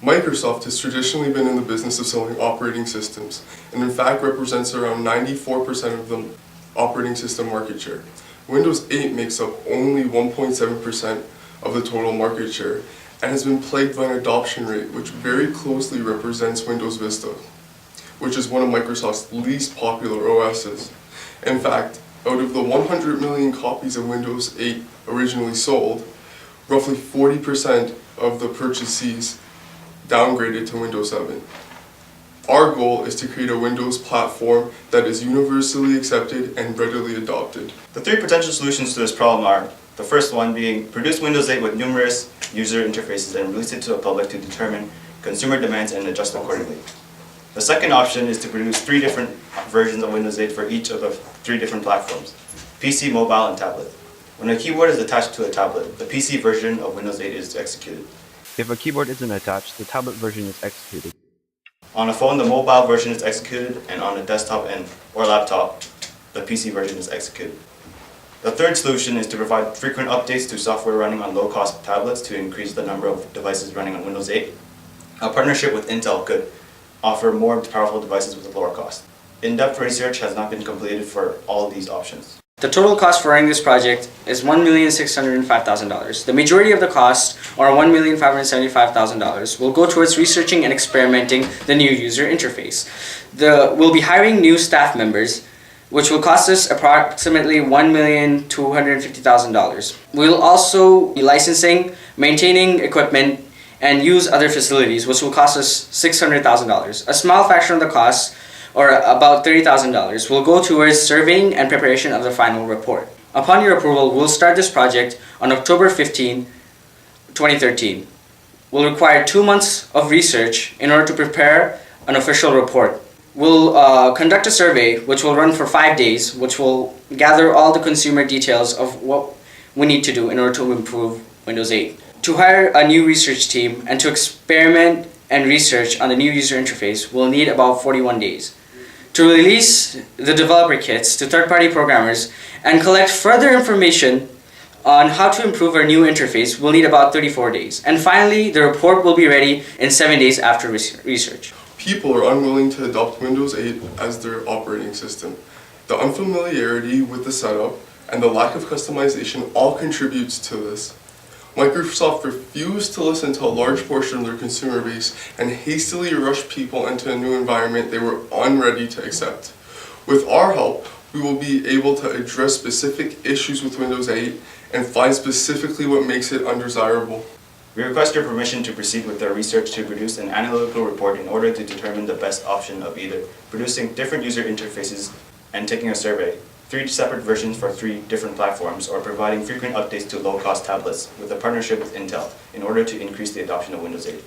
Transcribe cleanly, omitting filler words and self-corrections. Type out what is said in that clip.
Microsoft has traditionally been in the business of selling operating systems, and in fact represents around 94% of the operating system market share. Windows 8 makes up only 1.7% of the total market share, and has been plagued by an adoption rate which very closely represents Windows Vista, which is one of Microsoft's least popular OSs. In fact, out of the 100 million copies of Windows 8 originally sold, roughly 40% of the purchasees downgraded to Windows 7. Our goal is to create a Windows platform that is universally accepted and readily adopted. The three potential solutions to this problem are: the first one being produce Windows 8 with numerous user interfaces and release it to the public to determine consumer demands and adjust accordingly. The second option is to produce 3 different versions of Windows 8 for each of the 3 different platforms: PC, mobile, and tablet. When a keyboard is attached to a tablet, the PC version of Windows 8 is executed. If a keyboard isn't attached, the tablet version is executed. On a phone, the mobile version is executed, and on a desktop or laptop, the PC version is executed. The third solution is to provide frequent updates to software running on low-cost tablets to increase the number of devices running on Windows 8. A partnership with Intel could offer more powerful devices with a lower cost. In-depth research has not been completed for all of these options. The total cost for running this project is $1,605,000. The majority of the cost, or $1,575,000, will go towards researching and experimenting the new user interface. We'll be hiring new staff members, which will cost us approximately $1,250,000. We'll also be licensing, maintaining equipment, and use other facilities, which will cost us $600,000. A small fraction of the cost, or about $30,000, will go towards surveying and preparation of the final report. Upon your approval, we'll start this project on October 15, 2013. We'll require 2 months of research in order to prepare an official report. We'll conduct a survey which will run for 5 days, which will gather all the consumer details of what we need to do in order to improve Windows 8. To hire a new research team and to experiment and research on the new user interface, we'll need about 41 days. To release the developer kits to third-party programmers and collect further information on how to improve our new interface, we'll need about 34 days. And finally, the report will be ready in 7 days after research. People are unwilling to adopt Windows 8 as their operating system. The unfamiliarity with the setup and the lack of customization all contributes to this. Microsoft refused to listen to a large portion of their consumer base and hastily rushed people into a new environment they were unready to accept. With our help, we will be able to address specific issues with Windows 8 and find specifically what makes it undesirable. We request your permission to proceed with our research to produce an analytical report in order to determine the best option of either producing different user interfaces and taking a survey, 3 separate versions for 3 different platforms, or providing frequent updates to low-cost tablets with a partnership with Intel in order to increase the adoption of Windows 8.